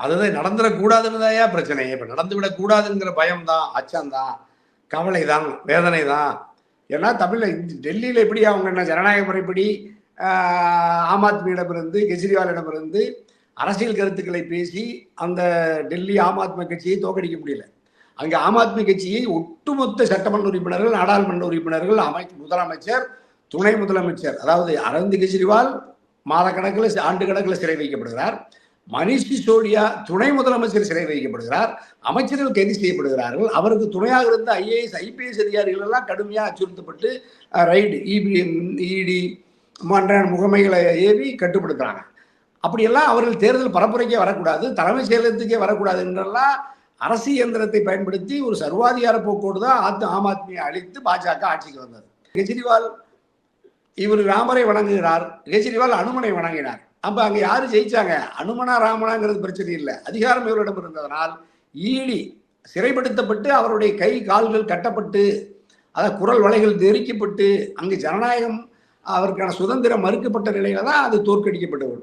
அதுதான் நடந்துடக்கூடாதுன்னு தான் பிரச்சனை. இப்ப நடந்துவிடக்கூடாதுங்கிற பயம்தான், அச்சம்தான், கவலை தான், வேதனை தான். ஏன்னா தமிழ்ல டெல்லியில எப்படி அவங்க என்ன ஜனநாயக முறைப்படி ஆம் ஆத்மியிடமிருந்து கெஜ்ரிவாலிடமிருந்து அரசியல் கருத்துக்களை பேசி அந்த டெல்லி ஆம் ஆத்மி கட்சியை தோற்கடிக்க முடியல. அங்க ஆம் ஆத்மி கட்சியை ஒட்டுமொத்த சட்டமன்ற உறுப்பினர்கள், நாடாளுமன்ற உறுப்பினர்கள், முதலமைச்சர், துணை முதலமைச்சர், அதாவது அரவிந்த் கெஜ்ரிவால் மாதக்கணக்கில் ஆண்டு கணக்கில் சிறை வைக்கப்படுகிறார். மணிஷ் சிசோடியா துணை முதலமைச்சர் சிறை வைக்கப்படுகிறார். அமைச்சர்கள் கைது செய்யப்படுகிறார்கள். அவருக்கு துணையாக இருந்த ஐஏஎஸ் ஐபிஎஸ் அதிகாரிகள் எல்லாம் கடுமையாக அச்சுறுத்தப்பட்டு ரைடு இடி முகமைகளை ஏவி கட்டுப்படுத்துறாங்க. அப்படியெல்லாம் அவர்கள் தேர்தல் பரப்புரைக்கே வரக்கூடாது, தலைமைச் செயலகத்துக்கே வரக்கூடாது என்றெல்லாம் அரசு இயந்திரத்தை பயன்படுத்தி ஒரு சர்வாதிகார போக்கோடு தான் ஆம் ஆத்மியை அழித்து பாஜக ஆட்சிக்கு வந்தது. கெஜ்ரிவால் இவர் ராமரை வணங்குகிறார், கெஜ்ரிவால் அனுமனை வணங்கினார். அப்ப அங்க யாரு ஜெயிச்சாங்க? அனுமனா ராமனாங்கிறது பிரச்சனை இல்லை. அதிகாரம் இவரிடம் இருந்ததனால் ஈடி சிறைப்படுத்தப்பட்டு அவருடைய கை கால்கள் கட்டப்பட்டு குரல் வலைகள் நெரிக்கப்பட்டு அங்கு ஜனநாயகம் அவருக்கான சுதந்திரம் மறுக்கப்பட்ட நிலையில தான் அது தோற்கடிக்கப்பட்டு வரும்.